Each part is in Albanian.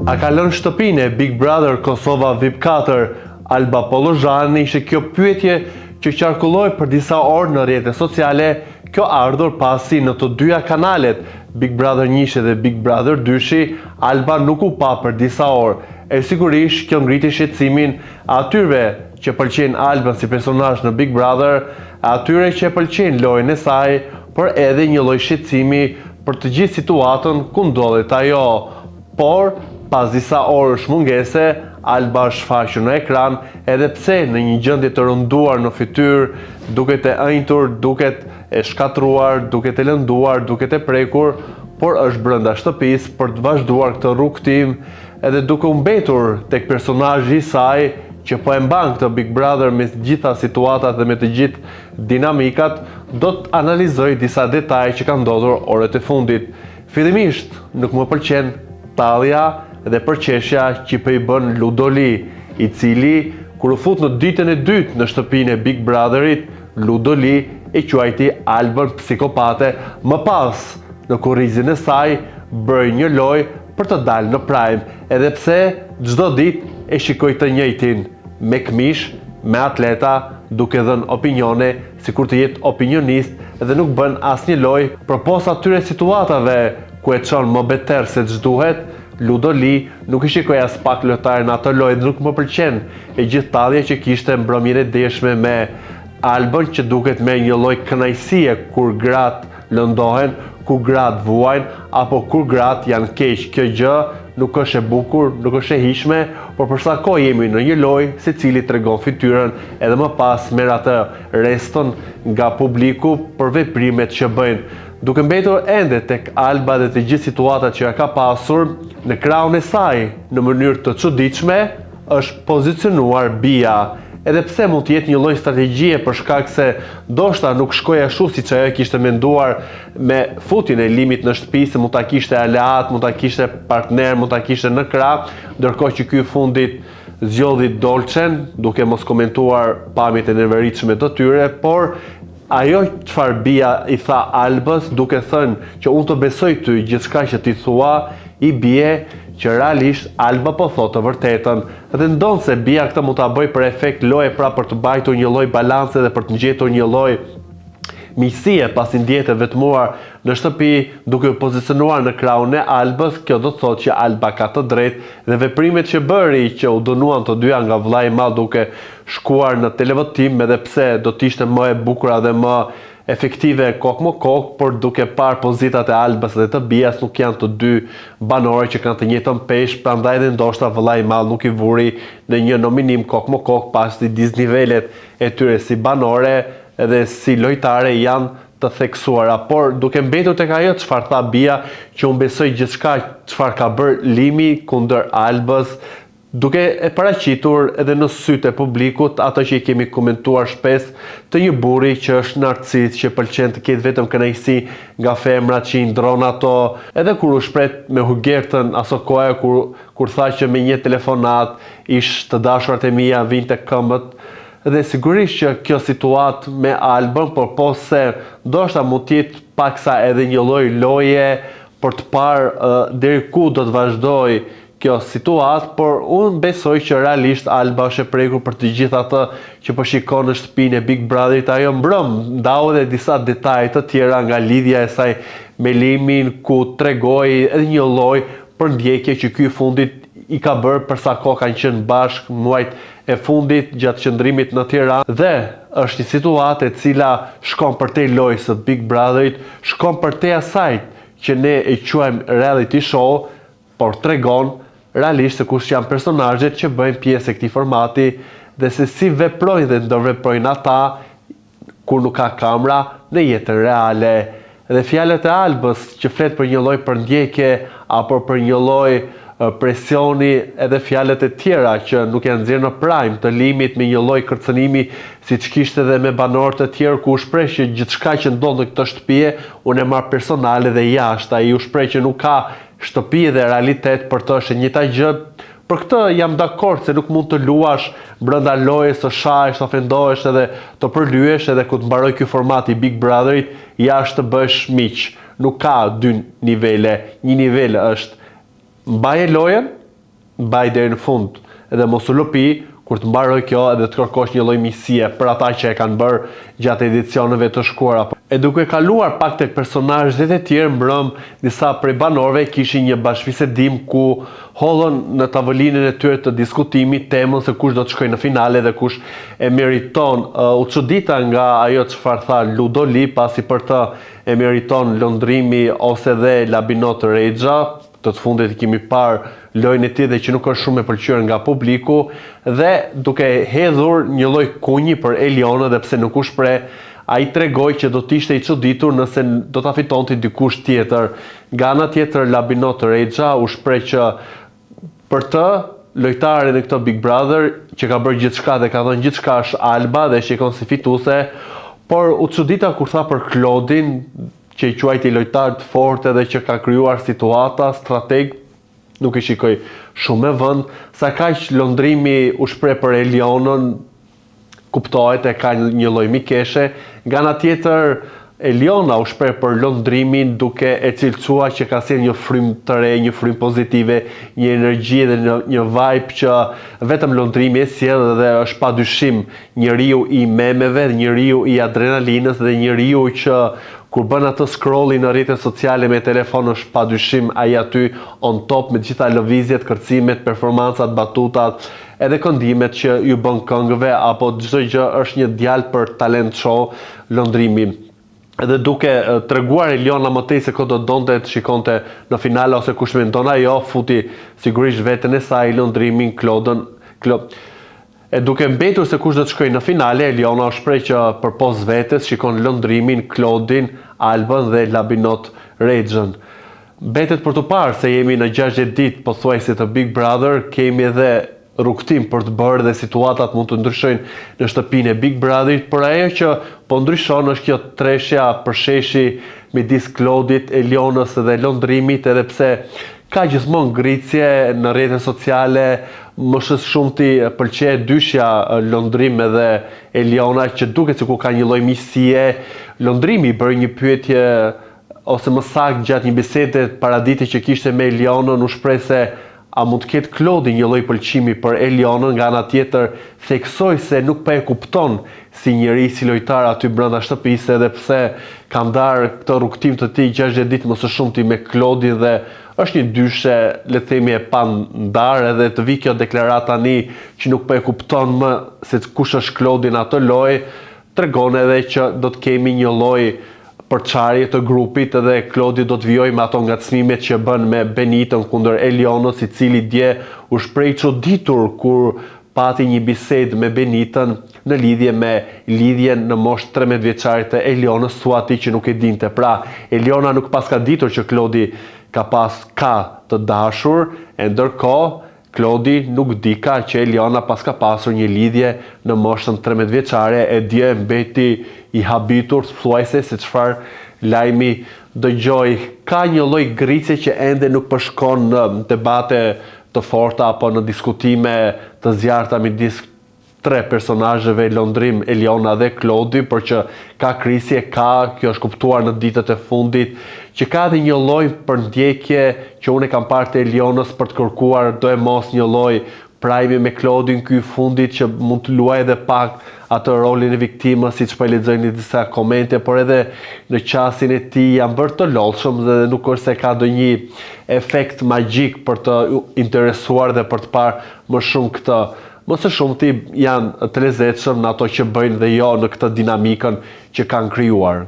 A ka lënë shtëpinë e Big Brother Kosova VIP 4? Alba Pollozhani ishte kjo pyetje që qarkulloi për disa orë në rrjetet sociale, kjo ardhur pasi në të dyja kanalet, Big Brother 1 dhe Big Brother 2, Alba nuk u pa për disa orë. E sigurisht kjo ngriti shqetësimin atyre që pëlqejnë Albën si personazh në Big Brother, atyre që pëlqejnë lojën e saj, por edhe një lloj shqetësimi për të gjithë situatën ku ndodhet ajo. Por pas disa orësh mungese, Alba është shfaqur në ekran, edhe pse në një gjendje të rënduar në fytyrë, duket e ënjtur, duket e shkatruar, duket e lënduar, duket e prekur, por është brenda shtëpisë për të vazhduar këtë rrugtim, edhe duke u mbetur tek personazhi i saj që po e mban këtë Big Brother me të gjitha situatat dhe me të gjithë dinamikat, do të analizoj disa detaje që kanë ndodhur orët e fundit. Fillimisht nuk më pëlqen tallja dhe përqeshja që po i bën Ludoli, i cili kur u fut në ditën e dytë në shtëpinë e Big Brotherit, Ludoli e quajti Albën psikopate, më pas në kurrizin e saj bëri një lojë për të dalë në prime, edhe pse çdo ditë e shikoj të njëjtin, me këmish, me atleta, duke dhënë opinione, sikur të jetë opinionist, dhe nuk bën asnjë lojë përpos atyre situatave ku e çon më beter se ç'duhet. Ludoli nuk i shikoj as pak lojtarë në atë lojë, nuk më pëlqen e gjithë tallja që kishte mbrëmjen e deshme me Albën, që duket me një lloj kënaqësie kur gratë lëndohen, kur gratë vuajnë, apo kur gratë janë keq. Kjo gjë nuk është e bukur, nuk është e hijshme, por për sa kohë jemi në një lojë, secili tregon fytyrën, edhe më pas merr atë reston nga publiku për veprimet që bëjnë. Duke mbetur ende tek Alba dhe të gjithë situatat që ka pasur, në krahun e saj, në mënyrë të çuditshme, është pozicionuar Bia. Edhe pse mund të jetë një lloj strategjie për shkak se ndoshta nuk shkoi ashtu siç ajo kishte menduar me futjen e Limit në shtëpi, se mund ta kishte aleat, mund ta kishte partner, mund ta kishte në krah, ndërkohë që ky fundit zgjodhi Dolçen, duke mos komentuar pamjet e neveritshme të tyre, por ajo çfarë Bia i tha Albës, duke thënë që unë të besoj ty gjithçka që ti thua, i bie që realisht Alba po thotë të vërtetën, dhe ndonë se Bia këtë mund ta bëj për efekt loje, pra për të mbajtur një lloj balance dhe për të ngjetur një lloj miqësie pasi ndjehet e vetmuar në shtëpi, duke u pozicionuar në krahun e Albës. Kjo do të thotë që Alba ka të drejtë dhe veprimet që bëri, që u dënuan të dyja nga vllai i madh duke shkuar në televotim, edhe pse do të ishte më e bukur dhe më efektive kokë më kokë, por duke parë pozitat e Albës dhe të Bias, nuk janë të dy banore që kanë të njëjtën peshë, prandaj dhe ndoshta vllai i madh nuk i vuri në një nominim kokë më kokë, pasi disnivelet e tyre si banore edhe si lojtare janë të theksuara. Por duke mbetur tek ajo çfarë tha Bia, që unë besoj gjithçka çfarë ka bërë Limi kundër Albës, duke e paraqitur edhe në sytë e publikut ato që i kemi komentuar shpesh, të një burri që është narcis, që pëlqen të ketë vetëm kënaqësi nga femrat që i ndron ato, edhe kur u shpret me Hugertën aso kohë kur tha që me një telefonat ish të dashurat e mia vinte këmbët. Dhe sigurisht që kjo situatë me Albën, por po se ndoshta mund të jetë paksa edhe një lloj loje për të parë deri ku do të vazhdoj kjo situatë, por unë besoj që realisht Alba është e prekur për të gjithë atë që po shikon në shtëpinë e Big Brotherit. Ajo mbrëm ndau edhe disa detaje të tjera nga lidhja e saj me Limin, ku tregoi edhe një lloj përndjekje që ky fundit i ka bërë për sa kohë kanë qenë bashkë muajt e fundit gjatë qëndrimit në Tiranë, dhe është një situatë e cila shkon përtej lojës së Big Brotherit, shkon përtej asaj që ne e quajmë reality show, por tregon realisht se kush janë personazhet që bëjnë pjesë e këtij formati dhe se si veprojnë dhe ndërveprojnë ata kur nuk ka kamera në jetën reale. Dhe fjalët e Albës që flet për një lloj përndjekje apo për një lloj presioni, edhe fjalët e tjera që nuk janë nxjerrë në prime të Limit me një lloj kërcënimi siç kishte edhe me banorët e tjerë, ku u shpreh që gjithçka që ndodh në këtë shtëpi unë e marr personale dhe jashtë. Ai u shpreh që nuk ka shtëpi dhe realitet, për të është e njëjta gjë. Për këtë jam dakord se nuk mund të luash brenda lojës, të shahesh, të ofendohesh edhe të përlyesh, edhe ku të mbaroj ky format i Big Brotherit, jashtë të bësh miq. Nuk ka dy nivele. Një nivel është mbaje lojën mbaj deri në fund, edhe mos u lëpi kur të mbaroj kjo edhe të kërkosh një lloj miqësie për ata që e kanë bërë gjatë edicioneve të shkuara. E duke kaluar pak tek personazhet e tjerë, mbrëm disa prej banorëve kishin një bashkëbisedim ku hollën në tavolinën e tyre të diskutimit temën se kush do të shkojë në finale dhe kush e meriton. U çudita nga ajo çfarë tha Ludoli, pasi për të e meriton lëndrimi ose dhe Labinot Rexha. Të fundit kemi parë lojën e tij dhe që nuk është shumë e pëlqyer nga publiku dhe duke hedhur një lloj kunji për Elionën dhe pse nuk u shpreh, ai tregoi që do të ishte i çuditur nëse do ta fitonte dikush tjetër. Nga ana tjetër Labinot Rexha u shpreh që për të lojtarin e këto Big Brother që ka bërë gjithçka dhe ka dhënë gjithçka është Alba dhe shikon si fituese, por u çudita kur tha për Klodin që i quajti lojtar të fortë dhe që ka krijuar situata, strateg, nuk i shikoj shumë me vend, sa kaq lëndrimi u shpreh për Elionën, kuptohet e ka një lloj mikeshe. Nga ana tjetër Eliona u shpreh për lëndrimin duke e cilësuar që ka sjellë një frymë të re, një frymë pozitive, një energji dhe një vibe që vetëm lëndrimi e sjell dhe është padyshim njeriu i memeve, njeriu i adrenalinës dhe njeriu që kur bën atë scrolling në rrjetet sociale me telefon është padyshim ai aty on top me gjitha lëvizjet, kërcimet, performancat, batutat, edhe këndimet që ju bën këngëve apo çdo gjë është një djalë për talent show, lëndrimi. Edhe duke treguar Eliona më tej se ko do donte të shikonte në finale ose kush mendon ajo, futi sigurisht veten e saj, lëndrimin, Klodën. E duke mbetur se kush do të shkojë në finale, Eliona u shpreh që përpos vetes shikon lëndrimin, Klodin, Albën dhe Labinot Rexhën. Mbetet për të parë se jemi në 60 ditë pothuajse të Big Brother, kemi edhe rrugtim për të bërë dhe situatat mund të ndryshojnë në shtëpinë e Big Brotherit, por ajo që po ndryshon është kjo treshja përsheshi midis Klodit, Elionës dhe lëndrimit, edhe pse ka gjithmonë ngritje në rrjetet sociale, më shumti pëlqej dyshja lëndrim edhe Eliona që duket sikur ka një lloj miqësie. Lëndrimi bëri një pyetje ose më saktë gjatë një bisede paradite që kishte me Elionën, u shpreh se a mund të ketë Klodi një lloj pëlqimi për Elionën, nga ana tjetër theksoi se nuk pa e kupton si njeri, si lojtar aty brenda shtëpisë, edhe pse ka ndarë këtë rrugtim të tij 60 ditë më së shumti me Klodin dhe është një dyshe, le të themi, e pandarë, edhe të vi kjo deklarat tani që nuk po e kupton më se kush është Klodi në atë lojë, tregon edhe që do të kemi një lloj përçarje të grupit edhe Klodi do të vijojë me ato ngacmimet që bën me Benitën kundër Elionës, i cili dje u shpreh çuditur kur pati një bisedë me Benitën në lidhje me lidhjen në moshë 13 vjeçarit të Elionës, thua atij që nuk e dinte. Pra, Eliona nuk paska ditur që Klodi ka të dashur, e ndërkohë Klodi nuk dika që Eliona paska pasur një lidhje në moshën 13 vjeçare, e dje mbeti i habitur, thuajse se çfarë lajmi dëgjoj. Ka një lloj grice që ende nuk përshkon në debate të forta apo në diskutime të zjarrta midis tre personazheve, lëndrim, Eliona dhe Klodi, por që ka krisje, kjo është kuptuar në ditët e fundit, që ka dhe një lloj përndjekje që unë e kam parë të Elionës për të kërkuar do e mos një lloj prajmi me Klodin ky fundit që mund të luajë edhe pak atë rolin e viktimës, siç po lexoj në disa komente, por edhe në qasjen e tij janë bërë të lodhshëm dhe nuk është se ka ndonjë efekt magjik për të interesuar dhe për të parë më shumë këtë. Më së shumti janë të lezetshëm në ato që bëjnë dhe jo në këtë dinamikën që kanë krijuar.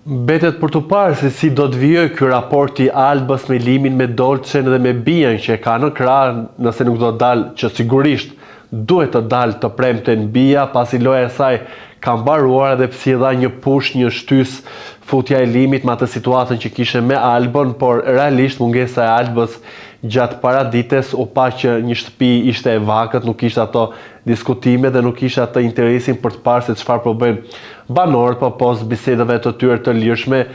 Mbetet për të parë se si do të vijojë ky raport i Albës me Limin, me Dolçen dhe me Bian që e ka në krah, nëse nuk do të dalë, që sigurisht duhet të dalë të premten Bia, pasi loja e saj ka mbaruar edhe pse dha një push, një shtys futja e Limit me atë situatën që kishte me Albën, por realisht mungesa e Albës gjatë paradites u pa që një shtëpi ishte e vakët, nuk ishte ato diskutime dhe nuk ishte atë interesin për të parë se çfarë po bëjnë banorët pas bisedave të tyre të lirshme.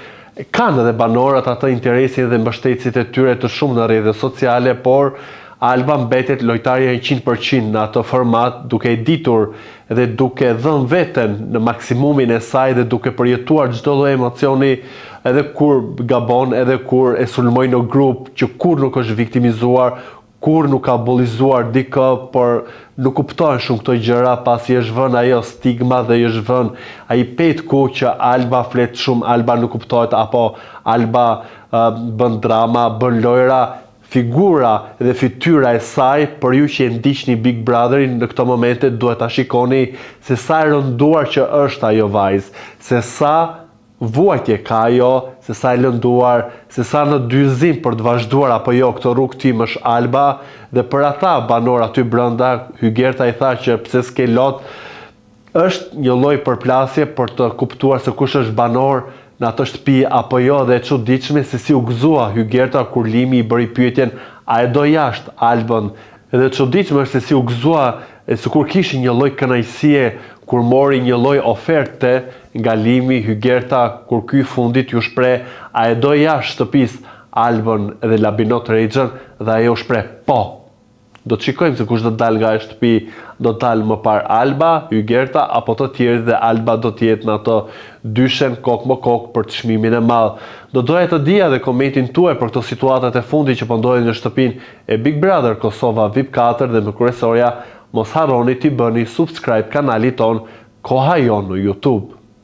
Kanë edhe banorët atë interesin dhe mbështetësit e tyre të shumë në rrjetet sociale, por Alba mbetet lojtarja 100% në atë format, duke e ditur dhe duke dhënë veten në maksimumin e saj dhe duke përjetuar çdo lloj emocioni, edhe kur gabon, edhe kur e sulmoi në grup, që kur nuk është viktimizuar, kur nuk ka bullizuar dikë, por nuk kuptojnë shumë këto gjëra pasi është vënë ajo stigma dhe është vënë ai petku që Alba flet shumë, Alba nuk kuptohet apo Alba bën drama, bën lojra. Figura dhe fytyra e saj, për ju që e ndiqni Big Brotherin në këto momente, duhet ta shikoni se sa e rënduar që është ajo vajzë, se sa vuajtje ka ajo, se sa e lënduar, se sa në dyzim për të vazhduar apo jo këtë rrugë tim është Alba, dhe për ata banor aty brenda, Hygerta i tha që pse s'ke lot, është një lloj përplasje për të kuptuar se kush është banor në atë shtëpi apo jo, dhe e çuditshme se si u gëzua Hygerta kur Limi i bëri pyetjen a e do jashtë Albën, dhe e çuditshme është se si u gëzua, sikur kishin një lloj kënaqësie kur mori një lloj oferte nga Limi. Hygerta kur ky fundit ju shpreh a e do jashtë shtëpisë Albën dhe Labinot Rexhën, dhe ajo shpreh po. Do të shikojmë se kush do të dalë nga e shtëpi, do të dalë më parë Alba, Hygerta apo të tjerë, dhe Alba do të jetë në ato dyshen kokë më kokë për të çmimin e madh. Do doja të dija dhe komentin tuaj për këto situatat e fundit që po ndodhin në shtëpinë e Big Brother Kosova VIP 4, dhe me kryesorja mos harroni t'i bëni subscribe kanalit ton Koha Jon në YouTube.